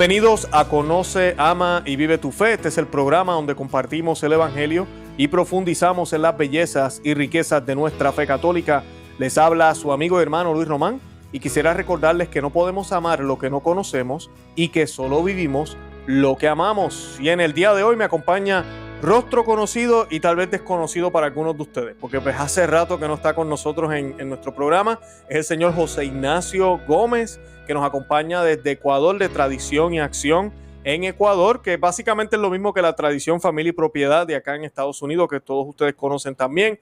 Bienvenidos a Conoce, Ama y Vive tu Fe. Este es el programa donde compartimos el Evangelio y profundizamos en las bellezas y riquezas de nuestra fe católica. Les habla su amigo y hermano Luis Román y quisiera recordarles que no podemos amar lo que no conocemos y que solo vivimos lo que amamos. Y en el día de hoy me acompaña rostro conocido y tal vez desconocido para algunos de ustedes, porque pues hace rato que no está con nosotros en nuestro programa. Es el señor José Ignacio Gómez, que nos acompaña desde Ecuador, de Tradición y Acción en Ecuador, que básicamente es lo mismo que la Tradición, Familia y Propiedad de acá en Estados Unidos, que todos ustedes conocen también.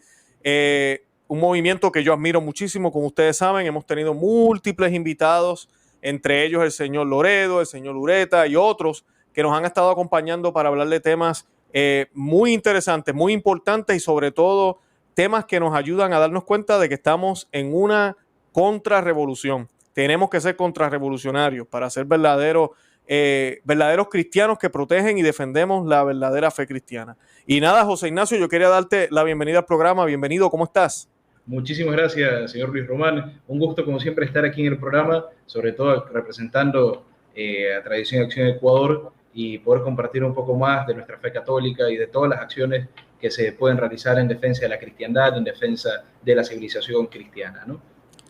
Un movimiento que yo admiro muchísimo, como ustedes saben. Hemos tenido múltiples invitados, entre ellos el señor Loredo, el señor Ureta y otros que nos han estado acompañando para hablar de temas muy interesantes, muy importantes y sobre todo temas que nos ayudan a darnos cuenta de que estamos en una contrarrevolución. Tenemos que ser contrarrevolucionarios para ser verdaderos cristianos que protegen y defendemos la verdadera fe cristiana. Y nada, José Ignacio, yo quería darte la bienvenida al programa. Bienvenido, ¿cómo estás? Muchísimas gracias, señor Luis Román. Un gusto, como siempre, estar aquí en el programa, sobre todo representando a Tradición y Acción Ecuador, y poder compartir un poco más de nuestra fe católica y de todas las acciones que se pueden realizar en defensa de la cristiandad, en defensa de la civilización cristiana, ¿no?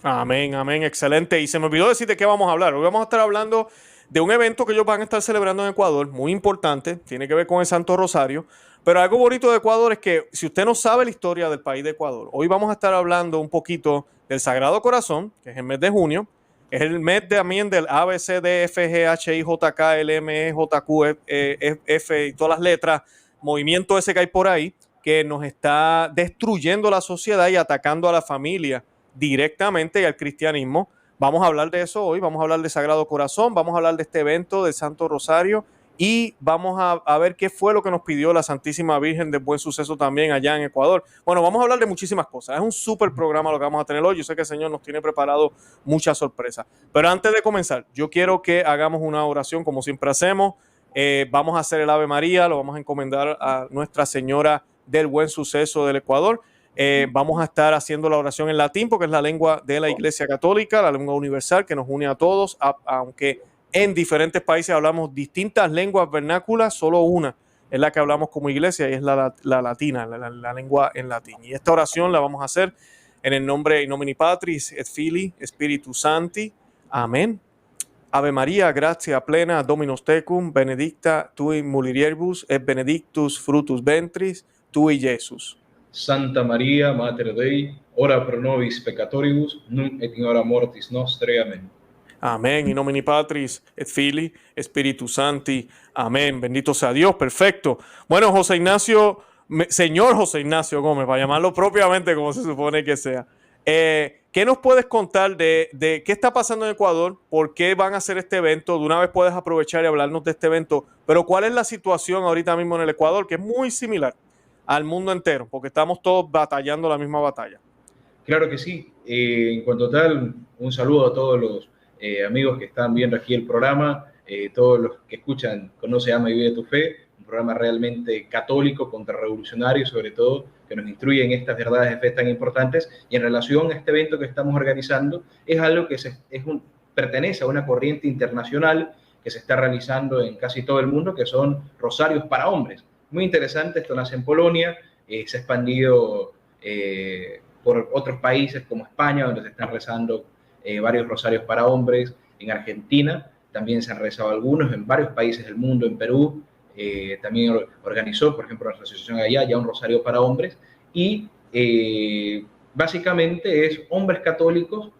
Amén, amén, excelente. Y se me olvidó decir de qué vamos a hablar. Hoy vamos a estar hablando de un evento que ellos van a estar celebrando en Ecuador, muy importante, tiene que ver con el Santo Rosario. Pero algo bonito de Ecuador es que si usted no sabe la historia del país de Ecuador, hoy vamos a estar hablando un poquito del Sagrado Corazón, que es el mes de junio. Es el mes también del A, B, C, D, F, G, H, I, J, K, L, M, E, J, Q, F y todas las letras, movimiento ese que hay por ahí, que nos está destruyendo la sociedad y atacando a la familia directamente y al cristianismo. Vamos a hablar de eso hoy, vamos a hablar de Sagrado Corazón, vamos a hablar de este evento del Santo Rosario y vamos a ver qué fue lo que nos pidió la Santísima Virgen del Buen Suceso también allá en Ecuador. Bueno, vamos a hablar de muchísimas cosas. Es un súper programa lo que vamos a tener hoy. Yo sé que el Señor nos tiene preparado muchas sorpresas. Pero antes de comenzar, yo quiero que hagamos una oración como siempre hacemos. Vamos a hacer el Ave María, lo vamos a encomendar a Nuestra Señora del Buen Suceso del Ecuador. Vamos a estar haciendo la oración en latín porque es la lengua de la Iglesia Católica, la lengua universal que nos une a todos, aunque en diferentes países hablamos distintas lenguas vernáculas, solo una es la que hablamos como iglesia y es la latina, la lengua en latín. Y esta oración la vamos a hacer en el nombre in nomine Patris et Filii Spiritus Sancti. Amén. Ave María, gratia plena, Dominus tecum, benedicta tui mulieribus et benedictus fructus ventris tui, Jesús. Santa María, Mater Dei, ora pro nobis peccatoribus, nunc et in hora mortis nostre. Amén. Amén. In nomine Patris et Filii Spiritus Sancti. Amén. Bendito sea Dios. Perfecto. Bueno, José Ignacio, señor José Ignacio Gómez, para llamarlo propiamente como se supone que sea. ¿Qué nos puedes contar de qué está pasando en Ecuador? ¿Por qué van a hacer este evento? De una vez puedes aprovechar y hablarnos de este evento. Pero ¿cuál es la situación ahorita mismo en el Ecuador? Que es muy similar al mundo entero, porque estamos todos batallando la misma batalla. Claro que sí. En cuanto tal, un saludo a todos los amigos que están viendo aquí el programa, todos los que escuchan Conoce, Ama y Vive tu Fe, un programa realmente católico, contrarrevolucionario, sobre todo, que nos instruye en estas verdades de fe tan importantes. Y en relación a este evento que estamos organizando, es algo que pertenece a una corriente internacional que se está realizando en casi todo el mundo, que son rosarios para hombres. Muy interesante, esto nace en Polonia, se ha expandido por otros países como España, donde se están rezando varios rosarios para hombres. En Argentina también se han rezado algunos, en varios países del mundo, en Perú también organizó, por ejemplo, la asociación allá, ya un rosario para hombres, y básicamente es hombres católicos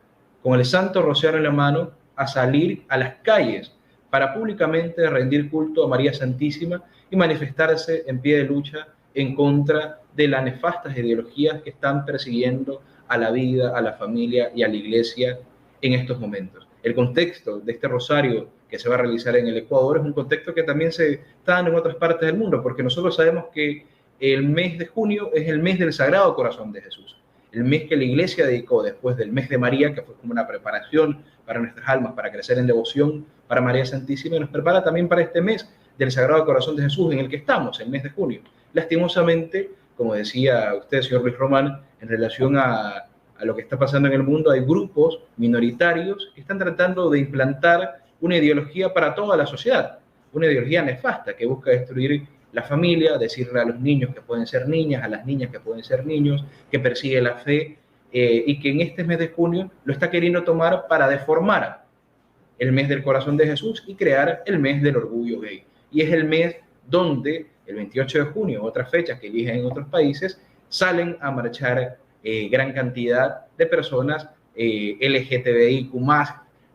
con el Santo Rosario en la mano a salir a las calles para públicamente rendir culto a María Santísima y manifestarse en pie de lucha en contra de las nefastas ideologías que están persiguiendo a la vida, a la familia y a la iglesia en estos momentos. El contexto de este rosario que se va a realizar en el Ecuador es un contexto que también se está dando en otras partes del mundo, porque nosotros sabemos que el mes de junio es el mes del Sagrado Corazón de Jesús, el mes que la iglesia dedicó después del mes de María, que fue como una preparación para nuestras almas, para crecer en devoción para María Santísima, y nos prepara también para este mes del Sagrado Corazón de Jesús en el que estamos, el mes de junio. Lastimosamente, como decía usted, señor Luis Román, en relación a lo que está pasando en el mundo, hay grupos minoritarios que están tratando de implantar una ideología para toda la sociedad, una ideología nefasta que busca destruir la familia, decirle a los niños que pueden ser niñas, a las niñas que pueden ser niños, que persigue la fe, y que en este mes de junio lo está queriendo tomar para deformar el mes del corazón de Jesús y crear el mes del orgullo gay. Y es el mes donde el 28 de junio, otras fechas que eligen en otros países, salen a marchar gran cantidad de personas LGTBIQ+,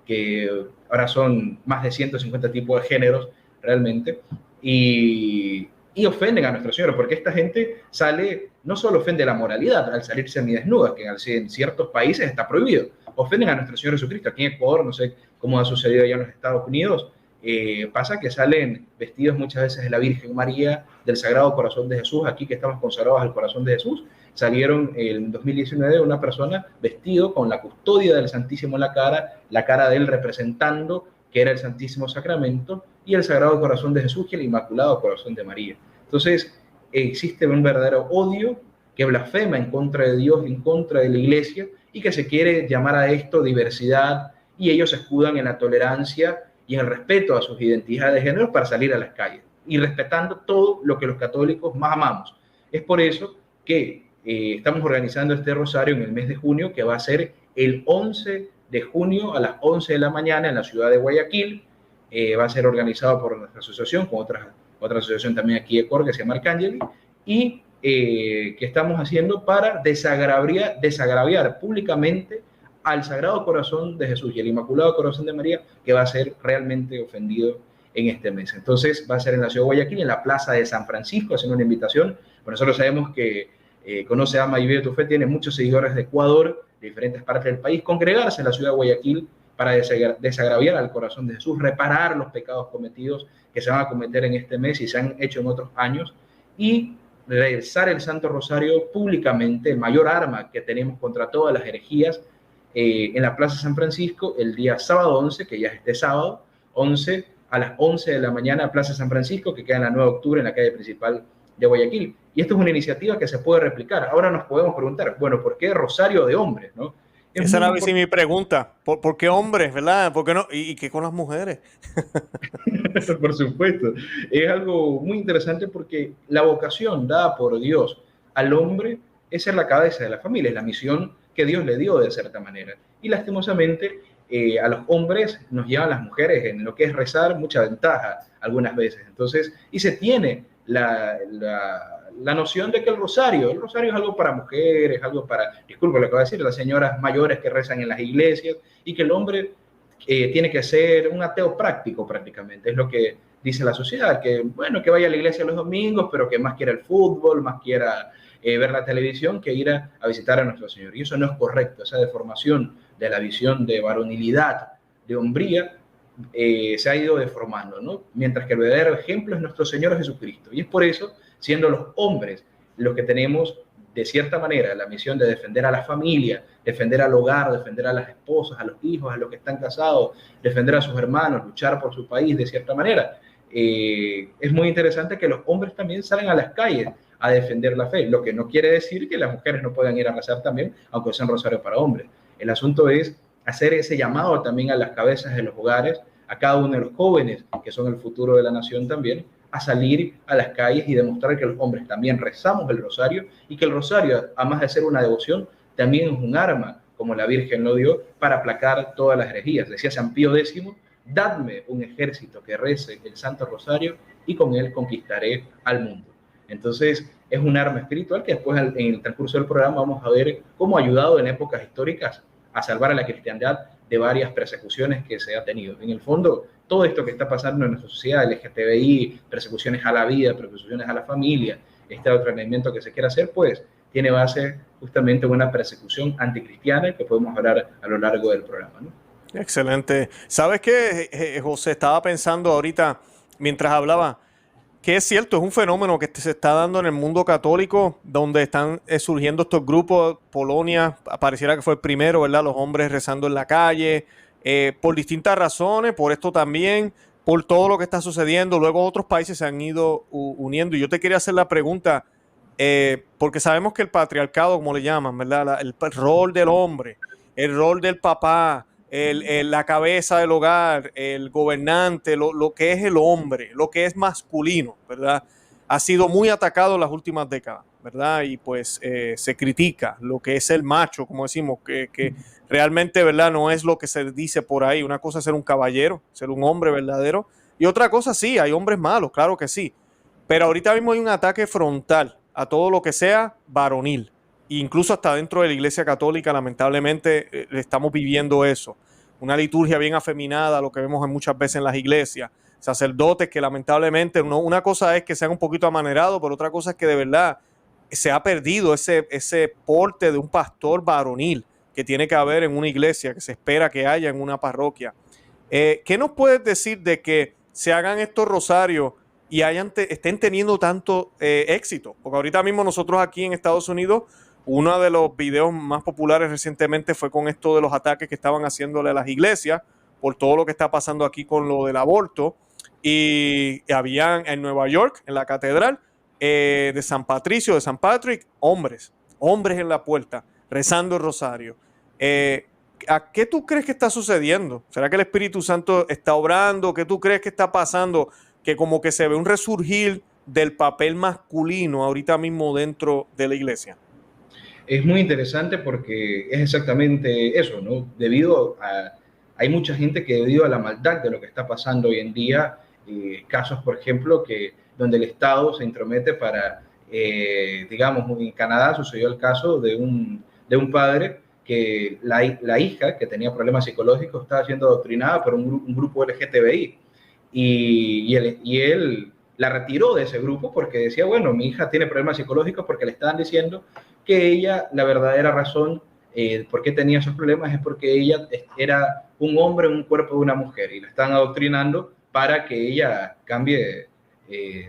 que ahora son más de 150 tipos de géneros realmente, y ofenden a Nuestra Señora, porque esta gente sale, no solo ofende la moralidad al salir semidesnudas, que en ciertos países está prohibido, ofenden a Nuestro Señor Jesucristo. Aquí en Ecuador, no sé cómo ha sucedido allá en los Estados Unidos, pasa que salen vestidos muchas veces de la Virgen María, del Sagrado Corazón de Jesús. Aquí que estamos consagrados al Corazón de Jesús, salieron en 2019 una persona vestido con la custodia del Santísimo en la cara de él representando que era el Santísimo Sacramento, y el Sagrado Corazón de Jesús y el Inmaculado Corazón de María. Entonces, existe un verdadero odio que blasfema en contra de Dios, en contra de la Iglesia, y que se quiere llamar a esto diversidad, y ellos se escudan en la tolerancia y en el respeto a sus identidades de género para salir a las calles, y respetando todo lo que los católicos más amamos. Es por eso que estamos organizando este rosario en el mes de junio, que va a ser el 11 de junio a las 11 de la mañana en la ciudad de Guayaquil. Va a ser organizado por nuestra asociación, con otra asociación también aquí de Ecuador que se llama Arcángel, y que estamos haciendo para desagraviar públicamente al Sagrado Corazón de Jesús y el Inmaculado Corazón de María, que va a ser realmente ofendido en este mes. Entonces va a ser en la ciudad de Guayaquil, en la plaza de San Francisco, haciendo una invitación. Bueno, nosotros sabemos que Conoce, Ama y Vive tu Fe tiene muchos seguidores de Ecuador, de diferentes partes del país. Congregarse en la ciudad de Guayaquil para desagraviar al corazón de Jesús, reparar los pecados cometidos que se van a cometer en este mes y se han hecho en otros años, y rezar el Santo Rosario públicamente, el mayor arma que tenemos contra todas las herejías, en la Plaza San Francisco, el día sábado 11, que ya es este sábado, 11, a las 11 de la mañana, Plaza San Francisco, que queda en la 9 de octubre, en la calle principal de Guayaquil. Y esto es una iniciativa que se puede replicar. Ahora nos podemos preguntar, bueno, ¿por qué Rosario de hombres, no? Esa era mi pregunta. ¿Por qué hombres, verdad? ¿Por qué no? ¿Y qué con las mujeres? Por supuesto. Es algo muy interesante porque la vocación dada por Dios al hombre es ser la cabeza de la familia, es la misión que Dios le dio de cierta manera. Y lastimosamente a los hombres nos llevan las mujeres en lo que es rezar mucha ventaja algunas veces. Entonces, y se tiene la noción de que el rosario es algo para mujeres, algo para, disculpe lo que voy a decir, las señoras mayores que rezan en las iglesias, y que el hombre tiene que ser un ateo práctico prácticamente, es lo que dice la sociedad, que bueno, que vaya a la iglesia los domingos, pero que más quiera el fútbol, más quiera ver la televisión que ir a visitar a nuestro Señor. Y eso no es correcto, esa deformación de la visión de varonilidad, de hombría, se ha ido deformando, ¿no? Mientras que el verdadero ejemplo es nuestro Señor Jesucristo. Y es por eso, siendo los hombres los que tenemos, de cierta manera, la misión de defender a la familia, defender al hogar, defender a las esposas, a los hijos, a los que están casados, defender a sus hermanos, luchar por su país, de cierta manera. Es muy interesante que los hombres también salgan a las calles a defender la fe, lo que no quiere decir que las mujeres no puedan ir a rezar también, aunque sean rosarios para hombres. El asunto es hacer ese llamado también a las cabezas de los hogares, a cada uno de los jóvenes, que son el futuro de la nación también, a salir a las calles y demostrar que los hombres también rezamos el rosario, y que el rosario, además de ser una devoción, también es un arma, como la Virgen lo dio, para aplacar todas las herejías. Decía San Pío X, dadme un ejército que rece el Santo Rosario y con él conquistaré al mundo. Entonces, es un arma espiritual que después en el transcurso del programa vamos a ver cómo ha ayudado en épocas históricas a salvar a la cristiandad de varias persecuciones que se ha tenido. En el fondo, todo esto que está pasando en nuestra sociedad, LGTBI, persecuciones a la vida, persecuciones a la familia, este adoctrinamiento que se quiere hacer, pues tiene base justamente en una persecución anticristiana que podemos hablar a lo largo del programa, ¿no? Excelente. ¿Sabes qué, José? Estaba pensando ahorita, mientras hablaba, que es cierto, es un fenómeno que se está dando en el mundo católico, donde están surgiendo estos grupos. Polonia pareciera que fue el primero, ¿verdad? Los hombres rezando en la calle, por distintas razones, por esto también, por todo lo que está sucediendo. Luego otros países se han ido uniendo. Y yo te quería hacer la pregunta, porque sabemos que el patriarcado, como le llaman, ¿verdad? El rol del hombre, el rol del papá, la cabeza del hogar, el gobernante, lo que es el hombre, lo que es masculino, ¿verdad? Ha sido muy atacado en las últimas décadas, ¿verdad? Y pues se critica lo que es el macho, como decimos, que realmente, ¿verdad? No es lo que se dice por ahí. Una cosa es ser un caballero, ser un hombre verdadero, y otra cosa sí, hay hombres malos, claro que sí. Pero ahorita mismo hay un ataque frontal a todo lo que sea varonil. Incluso hasta dentro de la Iglesia Católica, lamentablemente, estamos viviendo eso. Una liturgia bien afeminada, lo que vemos muchas veces en las iglesias. Sacerdotes que lamentablemente, una cosa es que sean un poquito amanerados, pero otra cosa es que de verdad se ha perdido ese porte de un pastor varonil que tiene que haber en una iglesia, que se espera que haya en una parroquia. ¿Qué nos puedes decir de que se hagan estos rosarios y estén teniendo tanto éxito? Porque ahorita mismo nosotros aquí en Estados Unidos, uno de los videos más populares recientemente fue con esto de los ataques que estaban haciéndole a las iglesias por todo lo que está pasando aquí con lo del aborto. Y habían en Nueva York, en la catedral de San Patricio, de San Patrick, hombres en la puerta, rezando el rosario. ¿A qué tú crees que está sucediendo? ¿Será que el Espíritu Santo está obrando? ¿Qué tú crees que está pasando? Que como que se ve un resurgir del papel masculino ahorita mismo dentro de la iglesia. Es muy interesante porque es exactamente eso, ¿no? Hay mucha gente que debido a la maldad de lo que está pasando hoy en día, casos, por ejemplo, donde el Estado se intromete digamos, en Canadá sucedió el caso de un padre que la hija, que tenía problemas psicológicos, estaba siendo adoctrinada por un grupo LGTBI. Y él la retiró de ese grupo porque decía, bueno, mi hija tiene problemas psicológicos porque le estaban diciendo que ella, la verdadera razón por qué tenía esos problemas es porque ella era un hombre en un cuerpo de una mujer y la están adoctrinando para que ella cambie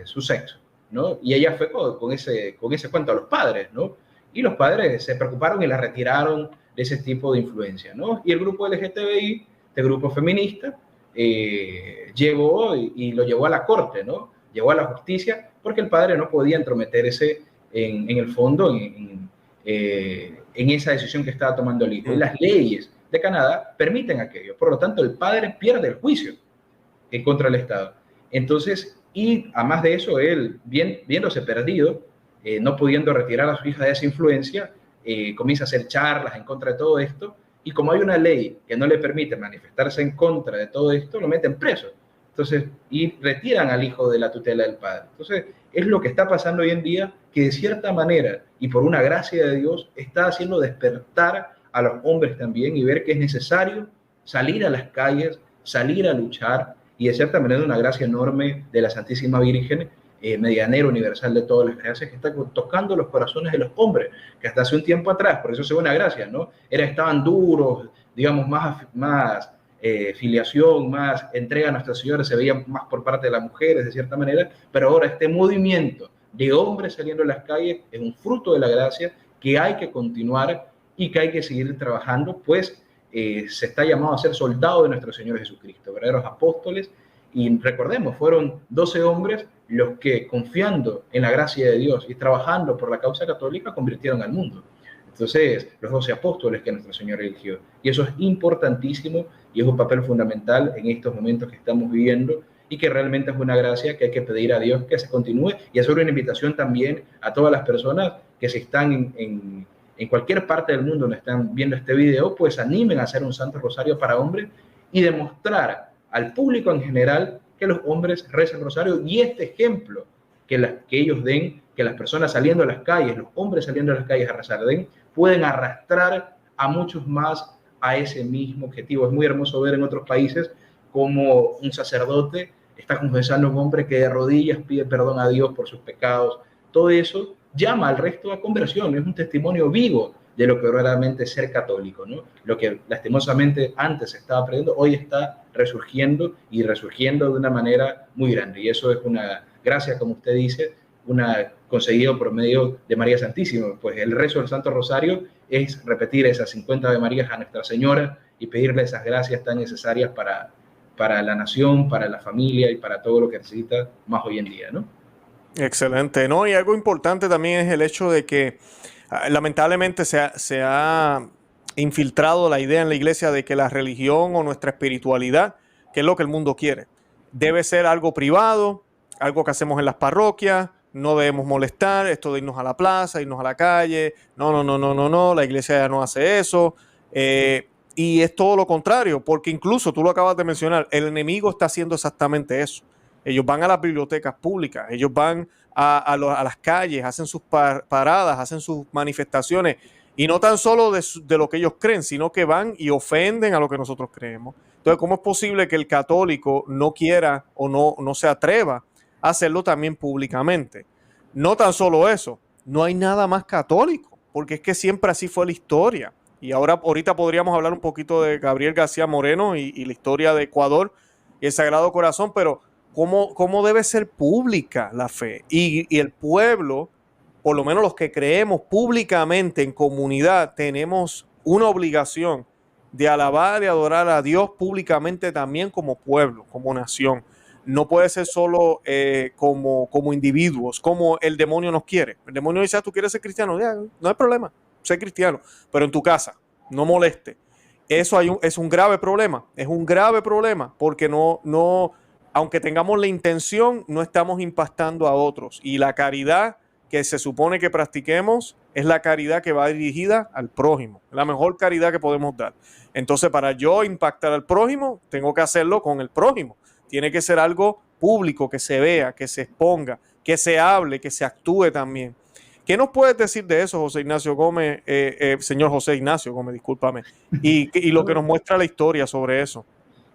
su sexo, ¿no? Y ella fue con ese cuento a los padres, ¿no? Y los padres se preocuparon y la retiraron de ese tipo de influencia, ¿no? Y el grupo LGTBI, este grupo feminista, llegó y lo llevó a la corte, ¿no? Llevó a la justicia porque el padre no podía entrometerse en el fondo en esa decisión que estaba tomando el hijo. Y las leyes de Canadá permiten aquello. Por lo tanto, el padre pierde el juicio en contra del Estado. Entonces, y además de eso, él, viéndose perdido, no pudiendo retirar a su hija de esa influencia, comienza a hacer charlas en contra de todo esto, y como hay una ley que no le permite manifestarse en contra de todo esto, lo meten preso. Entonces, y retiran al hijo de la tutela del padre. Entonces, es lo que está pasando hoy en día, que de cierta manera, y por una gracia de Dios, está haciendo despertar a los hombres también y ver que es necesario salir a las calles, salir a luchar, y de cierta manera una gracia enorme de la Santísima Virgen, medianero universal de todas las gracias, que está tocando los corazones de los hombres, que hasta hace un tiempo atrás, por eso se ve una gracia, ¿no? Estaban duros, digamos, más filiación, más entrega a Nuestra Señora, se veía más por parte de las mujeres, de cierta manera, pero ahora este movimiento de hombres saliendo a las calles es un fruto de la gracia que hay que continuar y que hay que seguir trabajando, pues se está llamado a ser soldado de nuestro Señor Jesucristo, verdaderos apóstoles. Y recordemos, fueron 12 hombres los que, confiando en la gracia de Dios y trabajando por la causa católica, convirtieron al mundo. Entonces, los 12 apóstoles que nuestro Señor eligió. Y eso es importantísimo y es un papel fundamental en estos momentos que estamos viviendo y que realmente es una gracia que hay que pedir a Dios que se continúe y hacer una invitación también a todas las personas que se están en cualquier parte del mundo donde están viendo este video, pues animen a hacer un Santo Rosario para hombres y demostrar al público en general que los hombres rezan el rosario y este ejemplo que ellos den, que las personas saliendo a las calles, los hombres saliendo a las calles a rezar, pueden arrastrar a muchos más a ese mismo objetivo. Es muy hermoso ver en otros países como un sacerdote está confesando a un hombre que de rodillas pide perdón a Dios por sus pecados. Todo eso llama al resto a conversión, es un testimonio vivo de lo que verdaderamente es ser católico, ¿no? Lo que lastimosamente antes se estaba perdiendo, hoy está resurgiendo y resurgiendo de una manera muy grande. Y eso es una gracia, como usted dice, conseguido por medio de María Santísima. Pues el rezo del Santo Rosario es repetir esas 50 Ave Marías a Nuestra Señora y pedirle esas gracias tan necesarias para la nación, para la familia y para todo lo que necesita más hoy en día, ¿no? Excelente, ¿no? Y algo importante también es el hecho de que lamentablemente se ha infiltrado la idea en la iglesia de que la religión o nuestra espiritualidad, que es lo que el mundo quiere, debe ser algo privado, algo que hacemos en las parroquias, no debemos molestar, esto de irnos a la plaza, irnos a la calle, no, la iglesia ya no hace eso. Y es todo lo contrario, porque incluso tú lo acabas de mencionar, el enemigo está haciendo exactamente eso. Ellos van a las bibliotecas públicas, ellos van a las calles, hacen sus paradas, hacen sus manifestaciones, y no tan solo de lo que ellos creen, sino que van y ofenden a lo que nosotros creemos. Entonces, ¿cómo es posible que el católico no quiera o no se atreva a hacerlo también públicamente? No tan solo eso, no hay nada más católico, porque es que siempre así fue la historia. Y ahorita podríamos hablar un poquito de Gabriel García Moreno y la historia de Ecuador y el Sagrado Corazón, pero ¿cómo debe ser pública la fe? Y el pueblo, por lo menos los que creemos públicamente en comunidad, tenemos una obligación de alabar y adorar a Dios públicamente también como pueblo, como nación. No puede ser solo como individuos, como el demonio nos quiere. El demonio dice, tú quieres ser cristiano, ya, no hay problema, sé cristiano, pero en tu casa, no moleste. Eso es un grave problema, porque aunque tengamos la intención, no estamos impactando a otros. Y la caridad que se supone que practiquemos es la caridad que va dirigida al prójimo, la mejor caridad que podemos dar. Entonces, para yo impactar al prójimo, tengo que hacerlo con el prójimo. Tiene que ser algo público, que se vea, que se exponga, que se hable, que se actúe también. ¿Qué nos puedes decir de eso, José Ignacio Gómez, señor José Ignacio Gómez, discúlpame, y lo que nos muestra la historia sobre eso?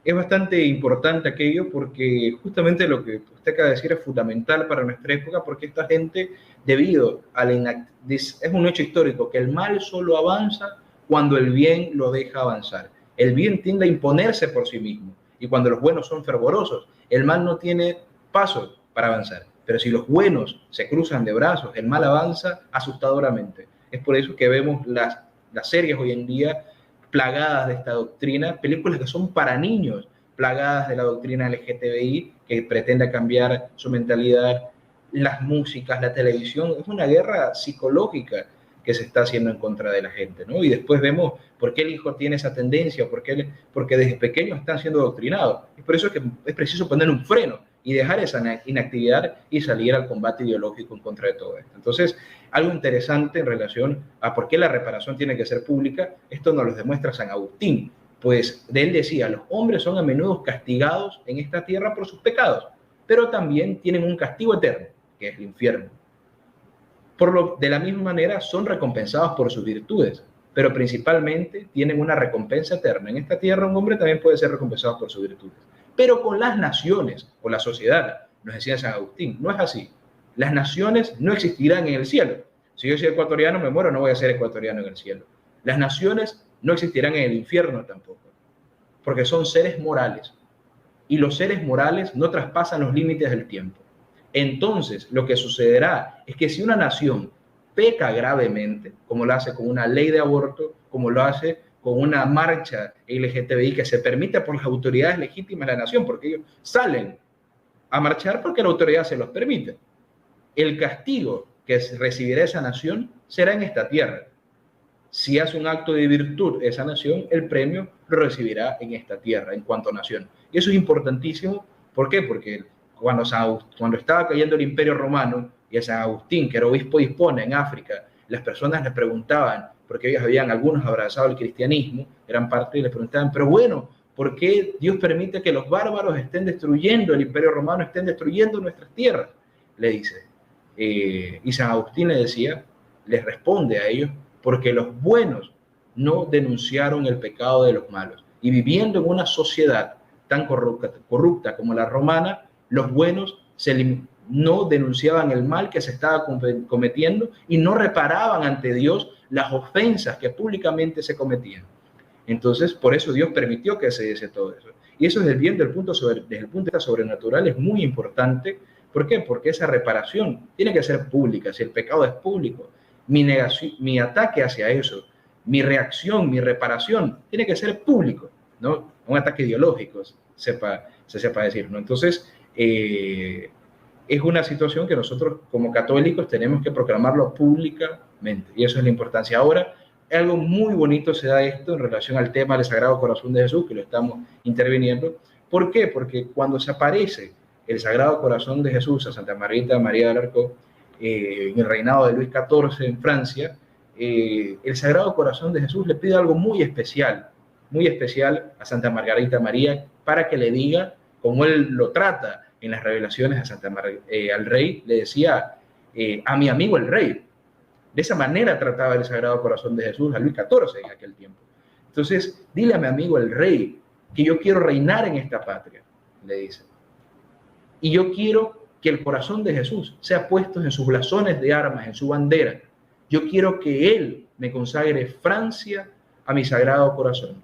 Es bastante importante aquello porque justamente lo que usted acaba de decir es fundamental para nuestra época, porque esta gente, debido es un hecho histórico, que el mal solo avanza cuando el bien lo deja avanzar. El bien tiende a imponerse por sí mismo, y cuando los buenos son fervorosos, el mal no tiene pasos para avanzar. Pero si los buenos se cruzan de brazos, el mal avanza asustadoramente. Es por eso que vemos las series hoy en día plagadas de esta doctrina, películas que son para niños, plagadas de la doctrina LGTBI, que pretende cambiar su mentalidad, las músicas, la televisión. Es una guerra psicológica que se está haciendo en contra de la gente, ¿no? Y después vemos por qué el hijo tiene esa tendencia, porque desde pequeño están siendo adoctrinados. Y por eso es que es preciso poner un freno y dejar esa inactividad y salir al combate ideológico en contra de todo esto. Entonces, algo interesante en relación a por qué la reparación tiene que ser pública, esto nos lo demuestra San Agustín, pues de él decía, los hombres son a menudo castigados en esta tierra por sus pecados, pero también tienen un castigo eterno, que es el infierno. De la misma manera son recompensados por sus virtudes, pero principalmente tienen una recompensa eterna. En esta tierra un hombre también puede ser recompensado por sus virtudes. Pero con las naciones, con la sociedad, nos decía San Agustín, no es así. Las naciones no existirán en el cielo. Si yo soy ecuatoriano, me muero, no voy a ser ecuatoriano en el cielo. Las naciones no existirán en el infierno tampoco, porque son seres morales. Y los seres morales no traspasan los límites del tiempo. Entonces, lo que sucederá es que si una nación peca gravemente, como lo hace con una ley de aborto, como lo hace con una marcha LGTBI que se permite por las autoridades legítimas de la nación, porque ellos salen a marchar porque la autoridad se los permite. El castigo que recibirá esa nación será en esta tierra. Si hace un acto de virtud esa nación, el premio lo recibirá en esta tierra, en cuanto a nación. Y eso es importantísimo. ¿Por qué? Porque cuando estaba cayendo el Imperio Romano y a San Agustín, que era obispo de Hipona en África, las personas le preguntaban, porque ellos habían algunos abrazado el cristianismo, eran parte y le preguntaban, pero bueno, ¿por qué Dios permite que los bárbaros estén destruyendo el Imperio Romano, estén destruyendo nuestras tierras? Le dice. Y San Agustín les responde a ellos, porque los buenos no denunciaron el pecado de los malos. Y viviendo en una sociedad tan corrupta como la romana, los buenos no denunciaban el mal que se estaba cometiendo y no reparaban ante Dios las ofensas que públicamente se cometían. Entonces, por eso Dios permitió que se diese todo eso. Y eso desde el punto de vista sobrenatural es muy importante. ¿Por qué? Porque esa reparación tiene que ser pública. Si el pecado es público, mi ataque hacia eso, mi reacción, mi reparación, tiene que ser público, ¿no? Un ataque ideológico, se sepa decir, ¿no? Entonces, es una situación que nosotros como católicos tenemos que proclamarlo públicamente, y eso es la importancia. Ahora, algo muy bonito se da esto en relación al tema del Sagrado Corazón de Jesús, que lo estamos interviniendo. ¿Por qué? Porque cuando se aparece el Sagrado Corazón de Jesús a Santa Margarita María de Alarcón, en el reinado de Luis XIV en Francia, el Sagrado Corazón de Jesús le pide algo muy especial a Santa Margarita María, para que le diga, como él lo trata en las revelaciones a al rey, le decía, a mi amigo el rey. De esa manera trataba el Sagrado Corazón de Jesús a Luis XIV en aquel tiempo. Entonces, dile a mi amigo el rey que yo quiero reinar en esta patria, le dice. Y yo quiero que el corazón de Jesús sea puesto en sus blasones de armas, en su bandera. Yo quiero que Él me consagre Francia a mi Sagrado Corazón.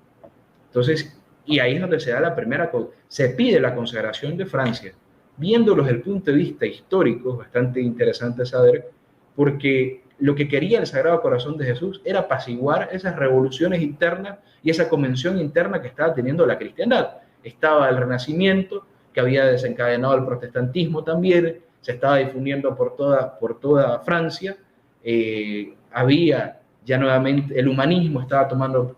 Entonces, y ahí es donde se da la primera, se pide la consagración de Francia. Viéndolo desde el punto de vista histórico, es bastante interesante saber, porque lo que quería el Sagrado Corazón de Jesús era apaciguar esas revoluciones internas y esa convención interna que estaba teniendo la cristiandad. Estaba el Renacimiento, que había desencadenado el protestantismo también, se estaba difundiendo por toda Francia, había ya nuevamente, el humanismo estaba tomando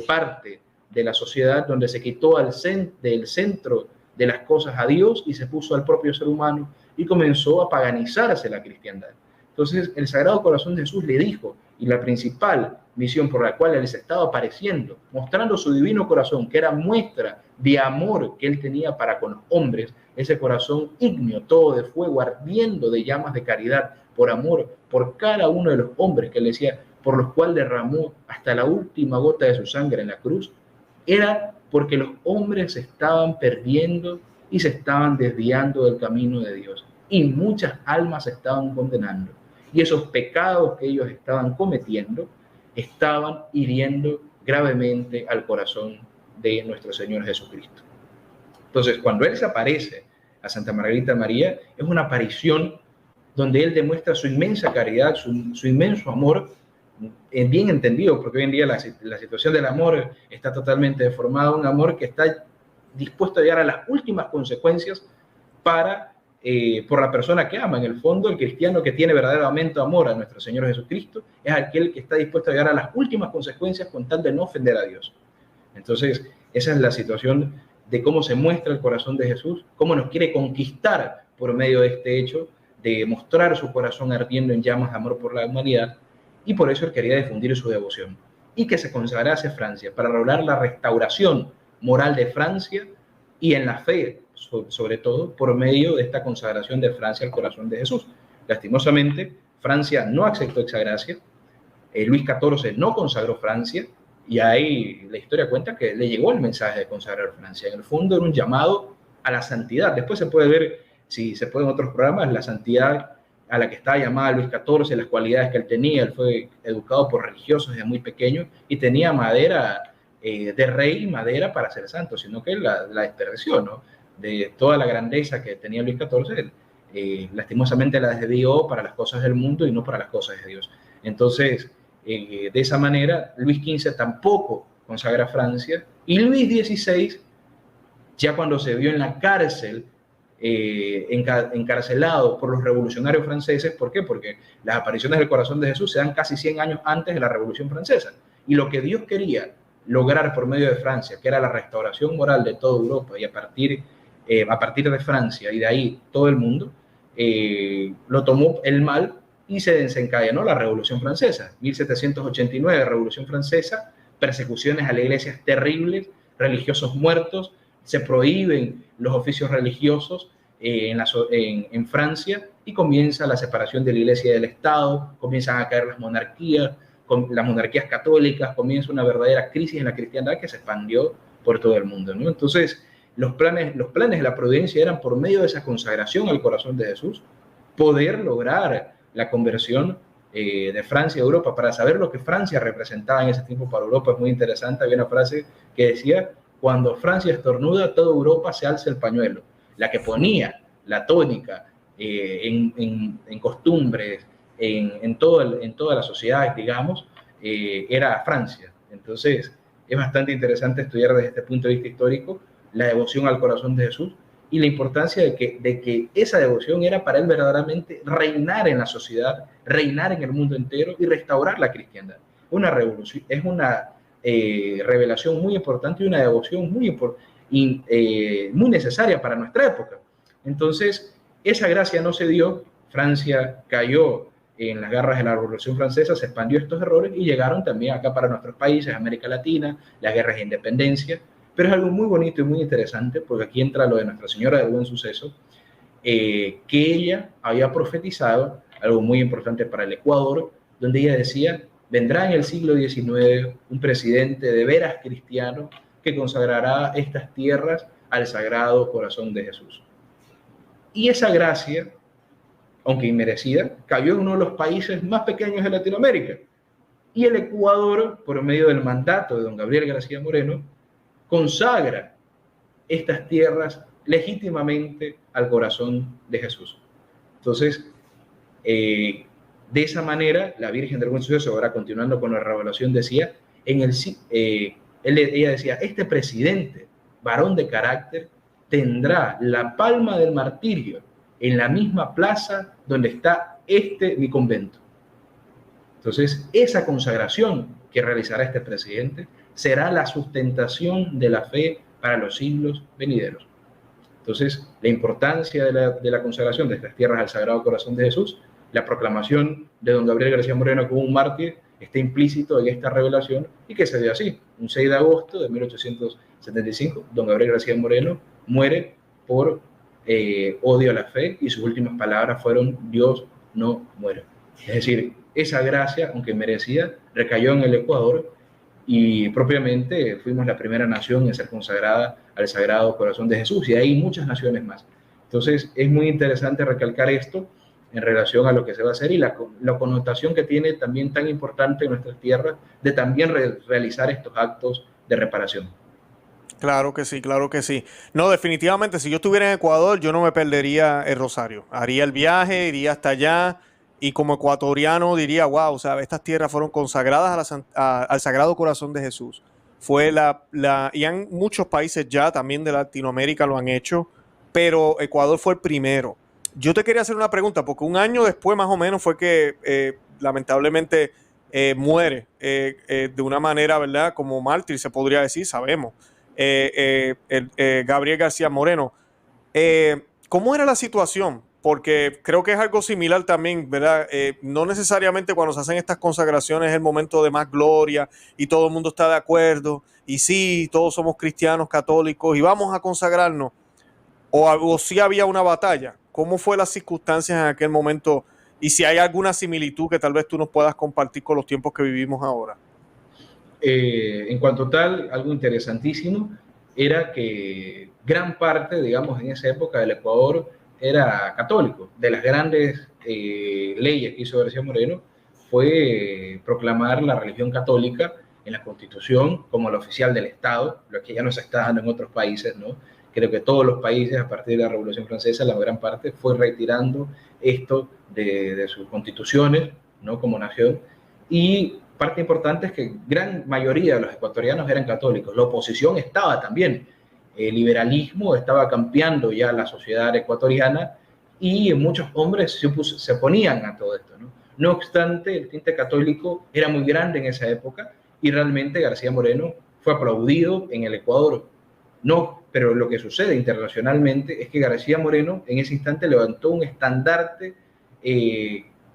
parte de la sociedad, donde se quitó del centro de las cosas a Dios y se puso al propio ser humano, y comenzó a paganizarse la cristiandad. Entonces el Sagrado Corazón de Jesús le dijo, y la principal misión por la cual él se estaba apareciendo, mostrando su divino corazón, que era muestra de amor que él tenía para con los hombres, ese corazón ígneo, todo de fuego, ardiendo de llamas de caridad, por amor, por cada uno de los hombres que él decía, por los cuales derramó hasta la última gota de su sangre en la cruz, era porque los hombres se estaban perdiendo y se estaban desviando del camino de Dios, y muchas almas se estaban condenando, y esos pecados que ellos estaban cometiendo estaban hiriendo gravemente al corazón de nuestro Señor Jesucristo. Entonces, cuando Él se aparece a Santa Margarita María, es una aparición donde Él demuestra su inmensa caridad, su inmenso amor, bien entendido, porque hoy en día la situación del amor está totalmente deformada, un amor que está dispuesto a llegar a las últimas consecuencias por la persona que ama. En el fondo, el cristiano que tiene verdaderamente amor a nuestro Señor Jesucristo es aquel que está dispuesto a llegar a las últimas consecuencias con tal de no ofender a Dios. Entonces, esa es la situación de cómo se muestra el corazón de Jesús, cómo nos quiere conquistar por medio de este hecho, de mostrar su corazón ardiendo en llamas de amor por la humanidad, y por eso él quería difundir su devoción, y que se consagrase Francia, para lograr la restauración moral de Francia y en la fe, sobre todo, por medio de esta consagración de Francia al corazón de Jesús. Lastimosamente, Francia no aceptó esa gracia, Luis XIV no consagró Francia, y ahí la historia cuenta que le llegó el mensaje de consagrar Francia. En el fondo era un llamado a la santidad. Después se puede ver, si se puede en otros programas, la santidad a la que estaba llamada Luis XIV, las cualidades que él tenía. Él fue educado por religiosos desde muy pequeño y tenía madera de rey y madera para ser santo, sino que él la desperdició, ¿no? De toda la grandeza que tenía Luis XIV, lastimosamente la desvió para las cosas del mundo y no para las cosas de Dios. Entonces, de esa manera, Luis XV tampoco consagra Francia, y Luis XVI, ya cuando se vio en la cárcel, encarcelado por los revolucionarios franceses. ¿Por qué? Porque las apariciones del corazón de Jesús se dan casi 100 años antes de la Revolución Francesa, y lo que Dios quería lograr por medio de Francia, que era la restauración moral de toda Europa, y a partir de Francia y de ahí todo el mundo, lo tomó el mal y se desencadenó la Revolución Francesa. 1789, Revolución Francesa, persecuciones a la iglesia terribles, religiosos muertos, se prohíben los oficios religiosos en Francia, y comienza la separación de la iglesia y del Estado, comienzan a caer las monarquías católicas, comienza una verdadera crisis en la cristiandad que se expandió por todo el mundo, ¿no? Entonces, los planes de la providencia eran, por medio de esa consagración al corazón de Jesús, poder lograr la conversión de Francia a Europa. Para saber lo que Francia representaba en ese tiempo para Europa, es muy interesante. Había una frase que decía: cuando Francia estornuda, toda Europa se alza el pañuelo. La que ponía la tónica en costumbres, en toda la sociedad, digamos, era Francia. Entonces, es bastante interesante estudiar desde este punto de vista histórico la devoción al corazón de Jesús, y la importancia de que esa devoción era para él verdaderamente reinar en la sociedad, reinar en el mundo entero y restaurar la cristiandad. una revolución, es una revelación muy importante y una devoción muy necesaria para nuestra época. Entonces, esa gracia no se dio, Francia cayó en las garras de la Revolución Francesa, se expandió estos errores y llegaron también acá para nuestros países, América Latina, las guerras de independencia, pero es algo muy bonito y muy interesante porque aquí entra lo de Nuestra Señora del Buen Suceso, que ella había profetizado algo muy importante para el Ecuador, donde ella decía, vendrá en el siglo XIX un presidente de veras cristiano que consagrará estas tierras al Sagrado Corazón de Jesús. Y esa gracia, aunque inmerecida, cayó en uno de los países más pequeños de Latinoamérica. Y el Ecuador, por medio del mandato de don Gabriel García Moreno, consagra estas tierras legítimamente al corazón de Jesús. Entonces, de esa manera, la Virgen del Buen Suceso, ahora continuando con la revelación, decía, ella decía, este presidente, varón de carácter, tendrá la palma del martirio en la misma plaza donde está mi convento. Entonces, esa consagración que realizará este presidente será la sustentación de la fe para los siglos venideros. Entonces, la importancia de la consagración de estas tierras al Sagrado Corazón de Jesús, la proclamación de don Gabriel García Moreno como un mártir, está implícito en esta revelación y que se dio así. Un 6 de agosto de 1875, don Gabriel García Moreno muere por odio a la fe y sus últimas palabras fueron Dios no muere. Es decir, esa gracia, aunque merecida, recayó en el Ecuador y propiamente fuimos la primera nación en ser consagrada al Sagrado Corazón de Jesús y hay muchas naciones más. Entonces es muy interesante recalcar esto en relación a lo que se va a hacer y la connotación que tiene también tan importante en nuestras tierras de también realizar estos actos de reparación. Claro que sí, claro que sí. No, definitivamente, si yo estuviera en Ecuador, yo no me perdería el Rosario. Haría el viaje, iría hasta allá y como ecuatoriano diría, wow, o sea, estas tierras fueron consagradas al Sagrado Corazón de Jesús. Fue y en muchos países ya también de Latinoamérica lo han hecho, pero Ecuador fue el primero. Yo te quería hacer una pregunta, porque un año después más o menos fue que lamentablemente muere de una manera, ¿verdad? Como mártir, se podría decir, sabemos. Gabriel García Moreno. ¿Cómo era la situación? Porque creo que es algo similar también, ¿verdad? No necesariamente cuando se hacen estas consagraciones es el momento de más gloria y todo el mundo está de acuerdo y sí, todos somos cristianos, católicos y vamos a consagrarnos. O si había una batalla. ¿Cómo fue las circunstancias en aquel momento? Y si hay alguna similitud que tal vez tú nos puedas compartir con los tiempos que vivimos ahora. En cuanto tal, algo interesantísimo era que gran parte, digamos, en esa época del Ecuador era católico. De las grandes leyes que hizo García Moreno fue proclamar la religión católica en la Constitución como la oficial del Estado, lo que ya no se está dando en otros países, ¿no? Creo que todos los países, a partir de la Revolución Francesa, la gran parte fue retirando esto de sus constituciones, ¿no? Como nación. Y parte importante es que gran mayoría de los ecuatorianos eran católicos. La oposición estaba también. El liberalismo estaba cambiando ya la sociedad ecuatoriana y muchos hombres se oponían a todo esto, ¿no? No obstante, el tinte católico era muy grande en esa época y realmente García Moreno fue aplaudido en el Ecuador. No, pero lo que sucede internacionalmente es que García Moreno en ese instante levantó un estandarte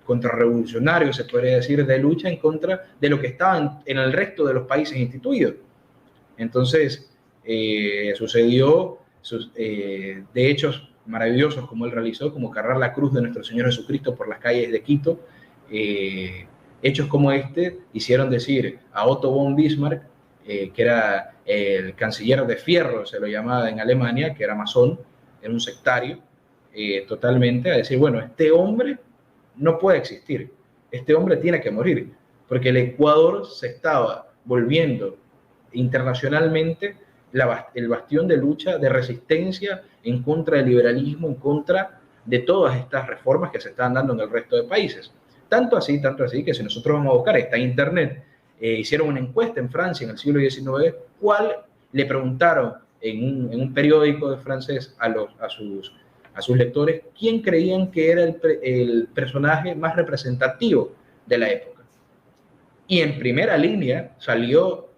contrarrevolucionario, se podría decir, de lucha en contra de lo que estaban en el resto de los países instituidos. Entonces, sucedió de hechos maravillosos como él realizó, como cargar la cruz de nuestro Señor Jesucristo por las calles de Quito. Hechos como este hicieron decir a Otto von Bismarck, que era el canciller de fierro, se lo llamaba en Alemania, que era masón, era un sectario, totalmente, a decir, bueno, este hombre no puede existir, este hombre tiene que morir, porque el Ecuador se estaba volviendo internacionalmente el bastión de lucha, de resistencia en contra del liberalismo, en contra de todas estas reformas que se están dando en el resto de países. Tanto así, que si nosotros vamos a buscar, está en internet, hicieron una encuesta en Francia en el siglo XIX, le preguntaron en un periódico de francés a sus lectores quién creían que era el personaje más representativo de la época. Y en primera línea salió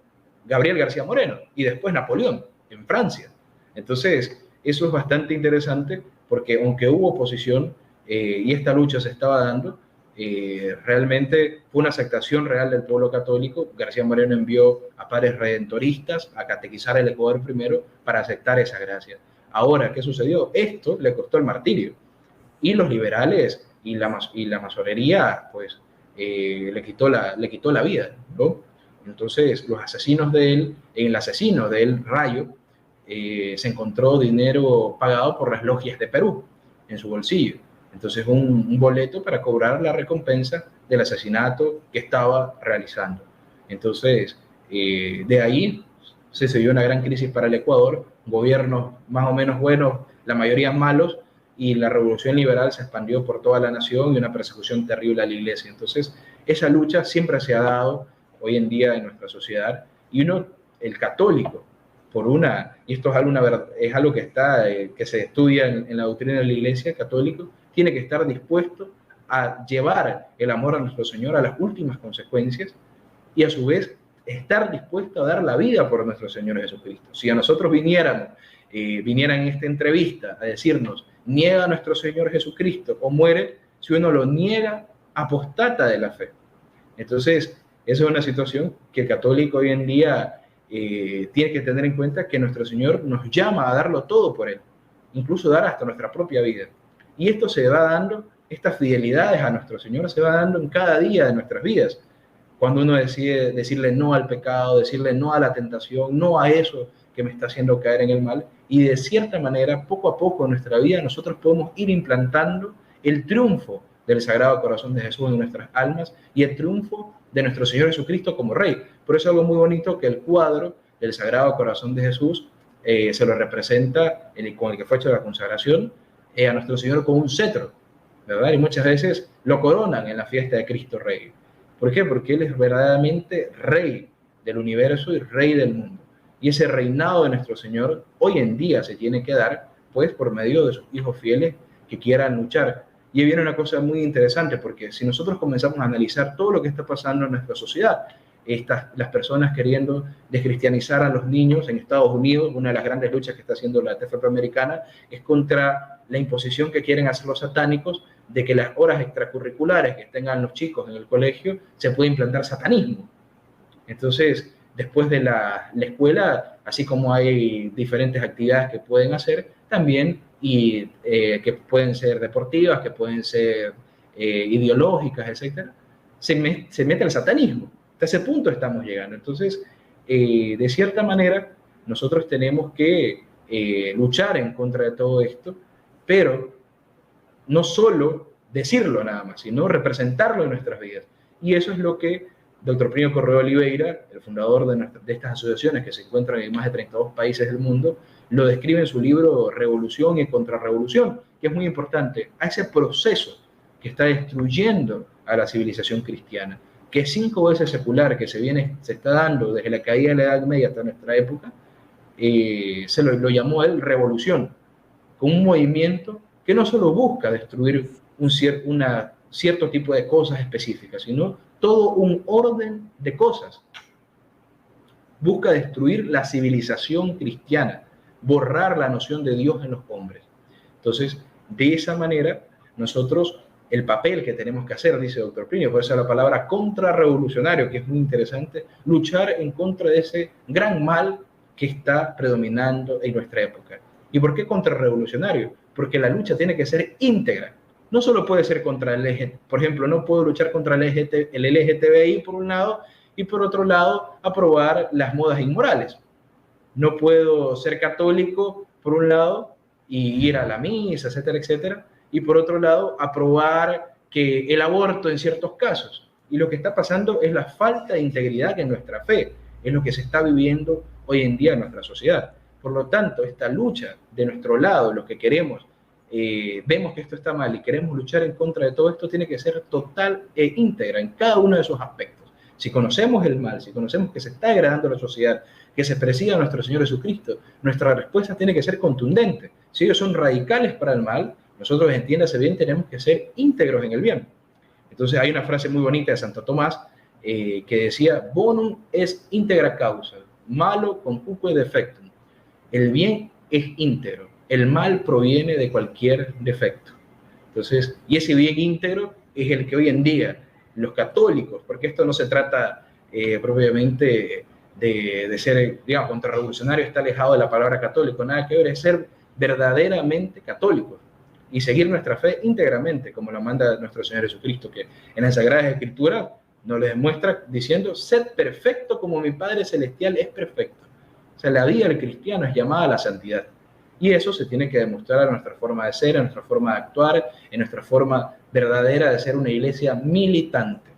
Gabriel García Moreno y después Napoleón en Francia. Entonces, eso es bastante interesante porque aunque hubo oposición y esta lucha se estaba dando, realmente fue una aceptación real del pueblo católico. García Moreno envió a padres redentoristas a catequizar el Ecuador primero para aceptar esa gracia. Ahora, ¿qué sucedió? Esto le costó el martirio. Y los liberales y la masonería, pues, le quitó la vida, ¿no? Entonces, los asesinos de él, en el asesino de él, Rayo, se encontró dinero pagado por las logias de Perú en su bolsillo. Entonces, un boleto para cobrar la recompensa del asesinato que estaba realizando. Entonces, de ahí se dio una gran crisis para el Ecuador, gobiernos más o menos buenos, la mayoría malos, y la revolución liberal se expandió por toda la nación y una persecución terrible a la iglesia. Entonces, esa lucha siempre se ha dado hoy en día en nuestra sociedad, y uno, el católico, y esto es algo que que se estudia en la doctrina de la iglesia católica, tiene que estar dispuesto a llevar el amor a nuestro Señor a las últimas consecuencias y a su vez estar dispuesto a dar la vida por nuestro Señor Jesucristo. Si a nosotros vinieran en esta entrevista a decirnos, niega a nuestro Señor Jesucristo o muere, si uno lo niega, apostata de la fe. Entonces, esa es una situación que el católico hoy en día tiene que tener en cuenta, que nuestro Señor nos llama a darlo todo por Él, incluso dar hasta nuestra propia vida. Y esto se va dando, estas fidelidades a nuestro Señor se va dando en cada día de nuestras vidas. Cuando uno decide decirle no al pecado, decirle no a la tentación, no a eso que me está haciendo caer en el mal, y de cierta manera, poco a poco en nuestra vida, nosotros podemos ir implantando el triunfo del Sagrado Corazón de Jesús en nuestras almas y el triunfo de nuestro Señor Jesucristo como Rey. Por eso es algo muy bonito que el cuadro del Sagrado Corazón de Jesús se lo representa con el que fue hecho la consagración a nuestro Señor con un cetro, ¿verdad? Y muchas veces lo coronan en la fiesta de Cristo Rey. ¿Por qué? Porque Él es verdaderamente Rey del universo y Rey del mundo. Y ese reinado de nuestro Señor hoy en día se tiene que dar, pues, por medio de sus hijos fieles que quieran luchar. Y ahí viene una cosa muy interesante, porque si nosotros comenzamos a analizar todo lo que está pasando en nuestra sociedad, las personas queriendo descristianizar a los niños en Estados Unidos, una de las grandes luchas que está haciendo la TFP americana es contra la imposición que quieren hacer los satánicos de que las horas extracurriculares que tengan los chicos en el colegio se puede implantar satanismo. Entonces, después de la escuela, así como hay diferentes actividades que pueden hacer, también que pueden ser deportivas, que pueden ser ideológicas, etc., se mete el satanismo. Hasta ese punto estamos llegando. Entonces, de cierta manera, nosotros tenemos que luchar en contra de todo esto, pero no solo decirlo nada más, sino representarlo en nuestras vidas. Y eso es lo que Dr. Plinio Correa Oliveira, el fundador de estas asociaciones que se encuentran en más de 32 países del mundo, lo describe en su libro Revolución y Contrarrevolución, que es muy importante, a ese proceso que está destruyendo a la civilización cristiana, que es 5 veces secular, que se está dando desde la caída de la Edad Media hasta nuestra época. Se lo llamó él revolución, con un movimiento que no solo busca destruir un cierto tipo de cosas específicas, sino todo un orden de cosas. Busca destruir la civilización cristiana, borrar la noción de Dios en los hombres. Entonces, de esa manera, nosotros, el papel que tenemos que hacer, dice Dr. Plinio, por eso la palabra contrarrevolucionario, que es muy interesante, luchar en contra de ese gran mal que está predominando en nuestra época. ¿Y por qué contrarrevolucionario? Porque la lucha tiene que ser íntegra. No solo puede ser contra el LGTBI, por ejemplo, no puedo luchar contra el LGTBI por un lado y por otro lado aprobar las modas inmorales. No puedo ser católico por un lado y ir a la misa, etcétera, etcétera, y por otro lado aprobar que el aborto en ciertos casos. Y lo que está pasando es la falta de integridad en nuestra fe, es lo que se está viviendo hoy en día en nuestra sociedad. Por lo tanto, esta lucha de nuestro lado, los que queremos, vemos que esto está mal y queremos luchar en contra de todo esto, tiene que ser total e íntegra en cada uno de esos aspectos. Si conocemos el mal, si conocemos que se está degradando la sociedad, que se persiga a nuestro Señor Jesucristo, nuestra respuesta tiene que ser contundente. Si ellos son radicales para el mal, nosotros, entiéndase bien, tenemos que ser íntegros en el bien. Entonces hay una frase muy bonita de Santo Tomás, que decía, bonum es integra causa, malo con cuco y defectum. El bien es íntegro, el mal proviene de cualquier defecto. Entonces, y ese bien íntegro es el que hoy en día los católicos, porque esto no se trata propiamente de ser, digamos, contrarrevolucionario, está alejado de la palabra católico, nada que ver, es ser verdaderamente católicos y seguir nuestra fe íntegramente, como la manda nuestro Señor Jesucristo, que en la Sagrada Escritura nos lo demuestra diciendo, sed perfecto como mi Padre Celestial es perfecto. O sea, la vida del cristiano es llamada a la santidad. Y eso se tiene que demostrar en nuestra forma de ser, en nuestra forma de actuar, en nuestra forma verdadera de ser una iglesia militante.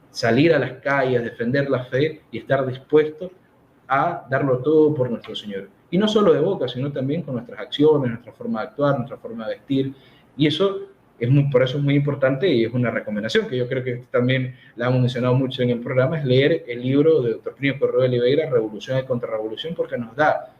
Salir a las calles, defender la fe y estar dispuesto a darlo todo por nuestro Señor. Y no solo de boca, sino también con nuestras acciones, nuestra forma de actuar, nuestra forma de vestir. Y eso por eso es muy importante y es una recomendación que yo creo que también la hemos mencionado mucho en el programa, es leer el libro de Dr. Plinio Corrêa de Oliveira, Revolución y Contrarrevolución, porque nos da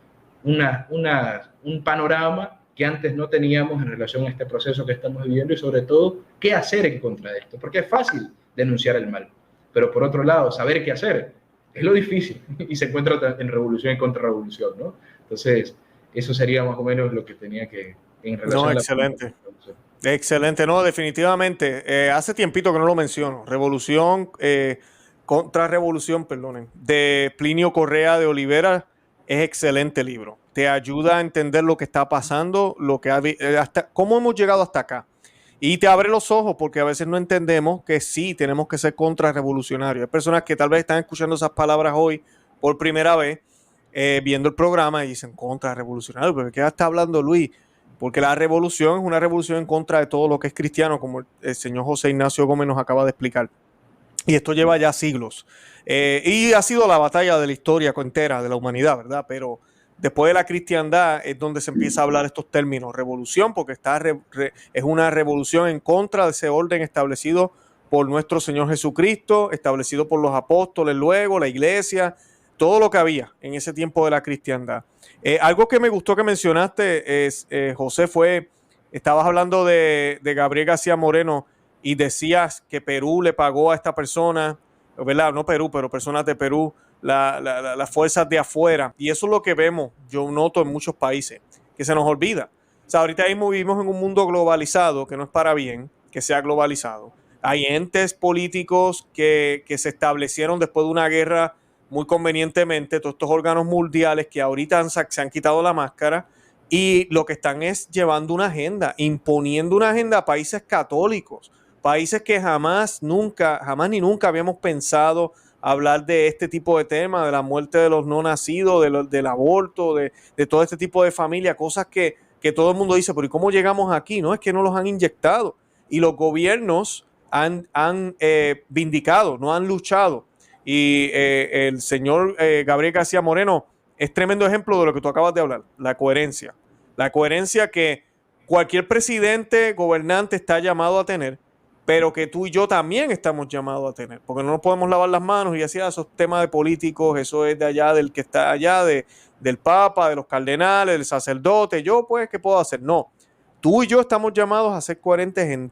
un panorama que antes no teníamos en relación a este proceso que estamos viviendo y sobre todo qué hacer en contra de esto, porque es fácil denunciar el mal, pero por otro lado, saber qué hacer es lo difícil y se encuentra en Revolución y Contrarrevolución, ¿no? Entonces, eso sería más o menos lo que tenía que en relación a la excelente. Excelente, no, definitivamente. Hace tiempito que no lo menciono. Contrarrevolución, perdonen, de Plinio Correa de Olivera es excelente libro. Te ayuda a entender lo que está pasando, cómo hemos llegado hasta acá. Y te abre los ojos porque a veces no entendemos que sí tenemos que ser contrarrevolucionarios. Hay personas que tal vez están escuchando esas palabras hoy por primera vez, viendo el programa y dicen contrarrevolucionario. ¿Pero qué está hablando Luis? Porque la revolución es una revolución en contra de todo lo que es cristiano, como el señor José Ignacio Gómez nos acaba de explicar. Y esto lleva ya siglos. Y ha sido la batalla de la historia entera de la humanidad, ¿verdad? Pero después de la cristiandad es donde se empieza a hablar estos términos. Revolución, porque es una revolución en contra de ese orden establecido por nuestro Señor Jesucristo, establecido por los apóstoles luego, la iglesia, todo lo que había en ese tiempo de la cristiandad. Algo que me gustó que mencionaste, José, estabas hablando de Gabriel García Moreno y decías que Perú le pagó a esta persona, ¿verdad? No Perú, pero personas de Perú, las fuerzas de afuera. Y eso es lo que vemos, yo noto en muchos países, que se nos olvida. O sea, ahorita mismo vivimos en un mundo globalizado, que no es para bien que sea globalizado. Hay entes políticos que se establecieron después de una guerra muy convenientemente, todos estos órganos mundiales que ahorita se han quitado la máscara y lo que están es llevando una agenda, imponiendo una agenda a países católicos, países que jamás ni nunca habíamos pensado hablar de este tipo de temas, de la muerte de los no nacidos, del aborto, de todo este tipo de familia, cosas que todo el mundo dice, pero ¿y cómo llegamos aquí? No, es que no los han inyectado y los gobiernos han vindicado, no han luchado. Y el señor Gabriel García Moreno es tremendo ejemplo de lo que tú acabas de hablar, la coherencia. La coherencia que cualquier presidente, gobernante está llamado a tener, pero que tú y yo también estamos llamados a tener, porque no nos podemos lavar las manos y así, esos temas de políticos, eso es de allá, del que está allá, del Papa, de los cardenales, del sacerdote, yo pues, ¿qué puedo hacer? No, tú y yo estamos llamados a ser coherentes en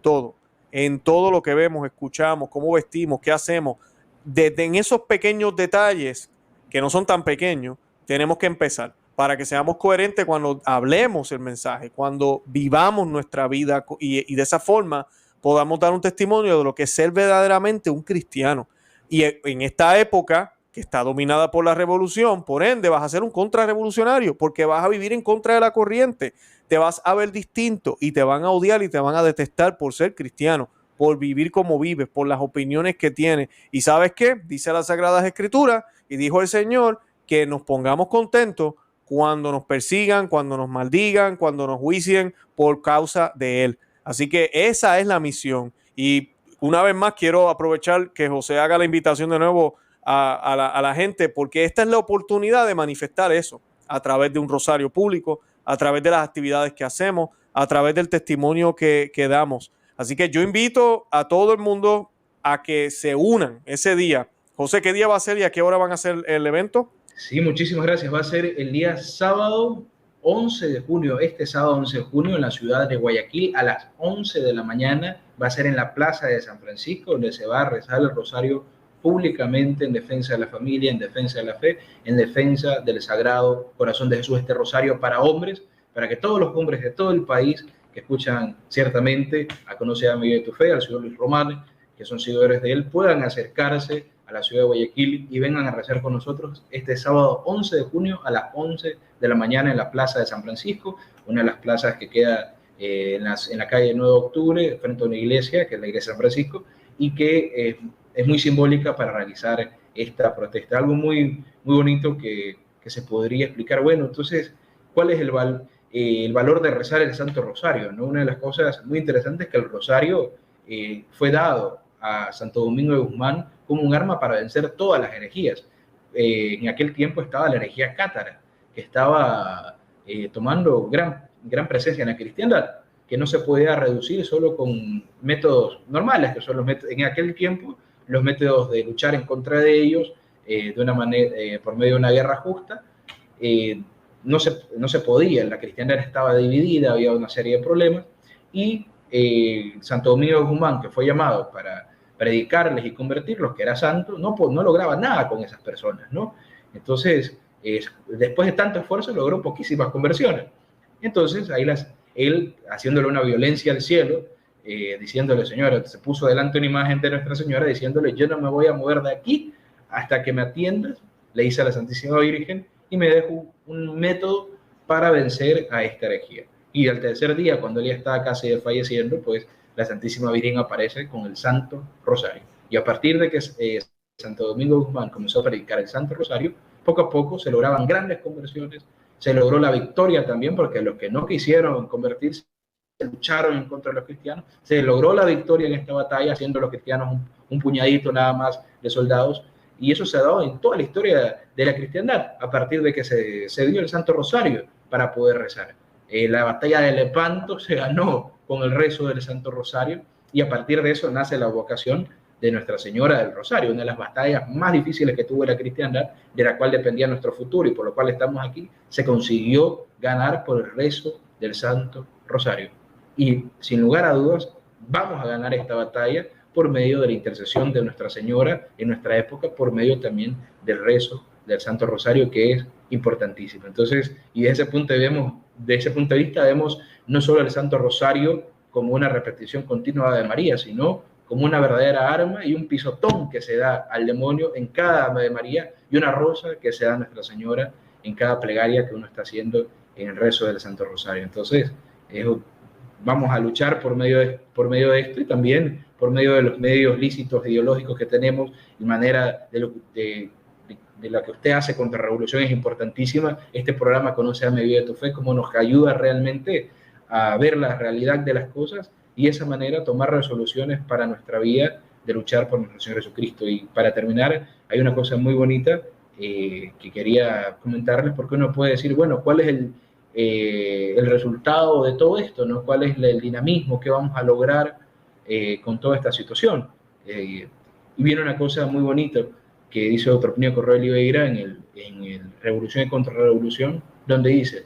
todo lo que vemos, escuchamos, cómo vestimos, qué hacemos. Desde en esos pequeños detalles, que no son tan pequeños, tenemos que empezar para que seamos coherentes cuando hablemos el mensaje, cuando vivamos nuestra vida y de esa forma podamos dar un testimonio de lo que es ser verdaderamente un cristiano. Y en esta época que está dominada por la revolución, por ende vas a ser un contrarrevolucionario porque vas a vivir en contra de la corriente, te vas a ver distinto y te van a odiar y te van a detestar por ser cristiano, por vivir como vives, por las opiniones que tienes. ¿Y sabes qué? Dice las Sagradas Escrituras y dijo el Señor que nos pongamos contentos cuando nos persigan, cuando nos maldigan, cuando nos juicien por causa de Él. Así que esa es la misión. Y una vez más quiero aprovechar que José haga la invitación de nuevo a la gente, porque esta es la oportunidad de manifestar eso a través de un rosario público, a través de las actividades que hacemos, a través del testimonio que damos. Así que yo invito a todo el mundo a que se unan ese día. José, ¿qué día va a ser y a qué hora van a hacer el evento? Sí, muchísimas gracias. Va a ser el día sábado 11 de junio, este sábado 11 de junio, en la ciudad de Guayaquil, a las 11 de la mañana. Va a ser en la Plaza de San Francisco, donde se va a rezar el rosario públicamente en defensa de la familia, en defensa de la fe, en defensa del Sagrado Corazón de Jesús, este rosario para hombres, para que todos los hombres de todo el país que escuchan ciertamente a Conoce a Miguel de tu Fe, al señor Luis Román, que son seguidores de él, puedan acercarse a la ciudad de Guayaquil y vengan a rezar con nosotros este sábado 11 de junio a las 11 de la mañana en la Plaza de San Francisco, una de las plazas que queda en la calle 9 de octubre, frente a una iglesia, que es la iglesia de San Francisco, y que es muy simbólica para realizar esta protesta. Algo muy, muy bonito que se podría explicar. Bueno, entonces, ¿cuál es el valor de rezar el Santo Rosario? ¿No? Una de las cosas muy interesantes es que el Rosario fue dado a Santo Domingo de Guzmán como un arma para vencer todas las herejías. En aquel tiempo estaba la herejía cátara, que estaba tomando gran presencia en la cristiandad, que no se podía reducir solo con métodos normales, que son los métodos, en aquel tiempo los métodos de luchar en contra de ellos de una manera, por medio de una guerra justa, no se podía, la cristiandad estaba dividida, había una serie de problemas, y Santo Domingo de Guzmán, que fue llamado para predicarles y convertirlos, que era santo, no lograba nada con esas personas, ¿no? Entonces, después de tanto esfuerzo, logró poquísimas conversiones. Entonces, ahí él, haciéndole una violencia al cielo, diciéndole, Señora, se puso delante una imagen de Nuestra Señora, diciéndole, yo no me voy a mover de aquí hasta que me atiendas, le dice a la Santísima Virgen, y me dejo un método para vencer a esta herejía. Y al tercer día, cuando él ya estaba casi falleciendo, pues la Santísima Virgen aparece con el Santo Rosario. Y a partir de que Santo Domingo de Guzmán comenzó a predicar el Santo Rosario, poco a poco se lograban grandes conversiones, se logró la victoria también, porque los que no quisieron convertirse lucharon en contra de los cristianos, se logró la victoria en esta batalla, haciendo los cristianos un puñadito nada más de soldados, y eso se ha dado en toda la historia de la cristiandad, a partir de que se dio el Santo Rosario para poder rezar. La batalla de Lepanto se ganó con el rezo del Santo Rosario, y a partir de eso nace la vocación de Nuestra Señora del Rosario, una de las batallas más difíciles que tuvo la cristiandad, de la cual dependía nuestro futuro y por lo cual estamos aquí, se consiguió ganar por el rezo del Santo Rosario. Y sin lugar a dudas, vamos a ganar esta batalla por medio de la intercesión de Nuestra Señora en nuestra época, por medio también del rezo del Santo Rosario, que es importantísimo. Entonces, y desde ese punto de vista, vemos no solo el Santo Rosario como una repetición continua de María, sino como una verdadera arma y un pisotón que se da al demonio en cada Ave María y una rosa que se da a Nuestra Señora en cada plegaria que uno está haciendo en el rezo del Santo Rosario. Entonces, vamos a luchar por medio de esto, y también por medio de los medios lícitos ideológicos que tenemos, y manera de lo que usted hace contra revolución es importantísima. Este programa Conoce a Miguel de tu Fe, como nos ayuda realmente a ver la realidad de las cosas, y de esa manera tomar resoluciones para nuestra vida de luchar por nuestro Señor Jesucristo. Y para terminar, hay una cosa muy bonita que quería comentarles, porque uno puede decir, bueno, ¿cuál es el resultado de todo esto, ¿no? ¿Cuál es el dinamismo que vamos a lograr con toda esta situación? Y viene una cosa muy bonita que dice Eutropio Correa Oliveira en el Revolución y Contrarrevolución, donde dice,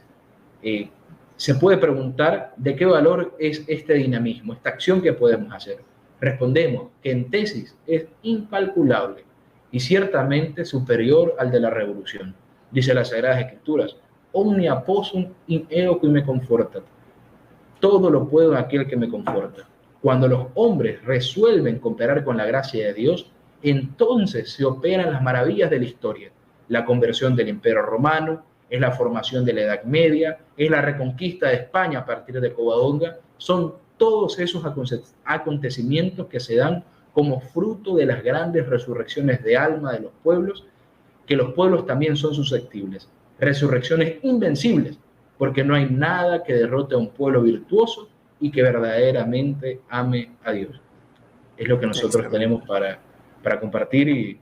se puede preguntar de qué valor es este dinamismo, esta acción que podemos hacer. Respondemos que en tesis es incalculable y ciertamente superior al de la revolución. Dice las Sagradas Escrituras, omnia possum in eo qui me conforta. Todo lo puedo en aquel que me conforta. Cuando los hombres resuelven cooperar con la gracia de Dios, entonces se operan las maravillas de la historia. La conversión del Imperio Romano, es la formación de la Edad Media, es la reconquista de España a partir de Covadonga. Son todos esos acontecimientos que se dan como fruto de las grandes resurrecciones de alma de los pueblos, que los pueblos también son susceptibles. Resurrecciones invencibles, porque no hay nada que derrote a un pueblo virtuoso y que verdaderamente ame a Dios. Es lo que nosotros tenemos para compartir, y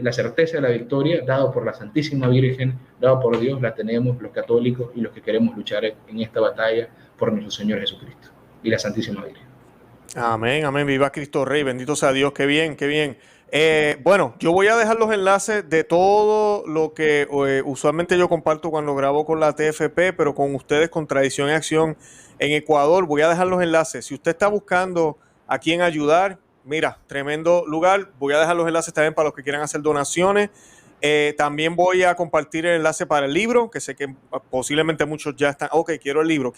la certeza de la victoria, dado por la Santísima Virgen, dado por Dios, la tenemos los católicos y los que queremos luchar en esta batalla por nuestro Señor Jesucristo y la Santísima Virgen. Amén, amén, viva Cristo Rey, bendito sea Dios, qué bien, qué bien. Bueno, yo voy a dejar los enlaces de todo lo que usualmente yo comparto cuando grabo con la TFP, pero con ustedes, con Tradición y Acción en Ecuador. Voy a dejar los enlaces. Si usted está buscando a quién ayudar, mira, tremendo lugar. Voy a dejar los enlaces también para los que quieran hacer donaciones. También voy a compartir el enlace para el libro, que sé que posiblemente muchos ya están, ok, quiero el libro.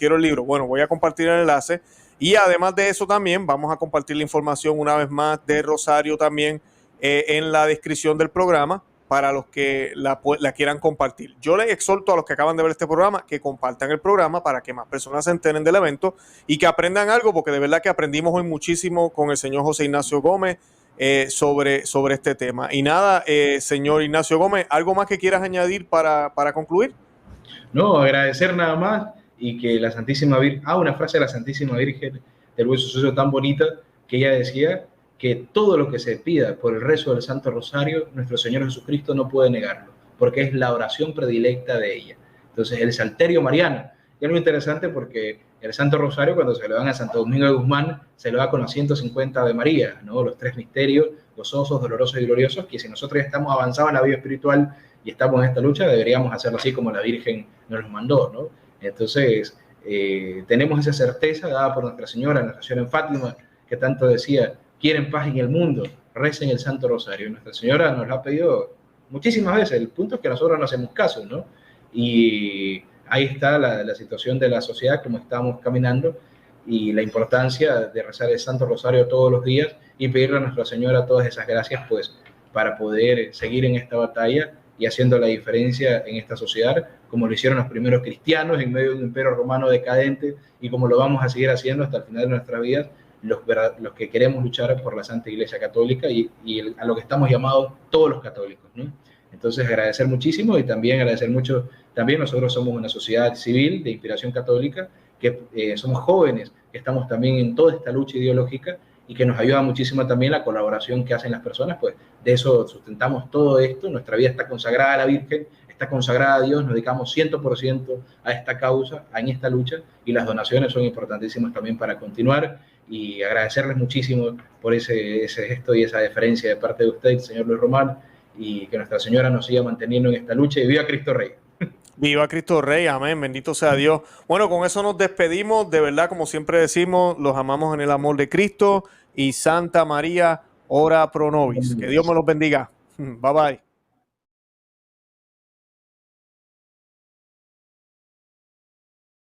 Bueno, voy a compartir el enlace. Y además de eso también vamos a compartir la información una vez más de Rosario también en la descripción del programa para los que la quieran compartir. Yo les exhorto a los que acaban de ver este programa que compartan el programa para que más personas se enteren del evento y que aprendan algo, porque de verdad que aprendimos hoy muchísimo con el señor José Ignacio Gómez sobre este tema. Y nada, señor Ignacio Gómez, ¿algo más que quieras añadir para concluir? No, agradecer nada más y que la Santísima Virgen, una frase de la Santísima Virgen del Buen Suceso tan bonita, que ella decía que todo lo que se pida por el rezo del Santo Rosario, nuestro Señor Jesucristo no puede negarlo, porque es la oración predilecta de ella. Entonces, el Salterio Mariano, y es muy interesante porque el Santo Rosario, cuando se lo dan a Santo Domingo de Guzmán, se lo da con los 150 de María, ¿no? Los 3 misterios, gozosos, dolorosos y gloriosos, que si nosotros ya estamos avanzados en la vida espiritual y estamos en esta lucha, deberíamos hacerlo así como la Virgen nos los mandó, ¿no? Entonces, tenemos esa certeza dada por Nuestra Señora en Fátima, que tanto decía, quieren paz en el mundo, recen el Santo Rosario. Nuestra Señora nos lo ha pedido muchísimas veces. El punto es que nosotros no hacemos caso, ¿no? Y ahí está la situación de la sociedad, como estamos caminando, y la importancia de rezar el Santo Rosario todos los días y pedirle a Nuestra Señora todas esas gracias, pues, para poder seguir en esta batalla y haciendo la diferencia en esta sociedad, como lo hicieron los primeros cristianos en medio de un imperio romano decadente, y como lo vamos a seguir haciendo hasta el final de nuestras vidas, los que queremos luchar por la Santa Iglesia Católica y a lo que estamos llamados todos los católicos, ¿no? Entonces, agradecer muchísimo y también agradecer mucho, también nosotros somos una sociedad civil de inspiración católica, que somos jóvenes, que estamos también en toda esta lucha ideológica y que nos ayuda muchísimo también la colaboración que hacen las personas, pues de eso sustentamos todo esto, nuestra vida está consagrada a la Virgen, está consagrada a Dios, nos dedicamos 100% a esta causa, en esta lucha, y las donaciones son importantísimas también para continuar, y agradecerles muchísimo por ese gesto y esa deferencia de parte de usted, señor Luis Román, y que Nuestra Señora nos siga manteniendo en esta lucha, y viva Cristo Rey. Viva Cristo Rey, amén, bendito sea Dios. Bueno, con eso nos despedimos, de verdad, como siempre decimos, los amamos en el amor de Cristo, y Santa María, ora pro nobis. Que Dios me los bendiga. Bye bye.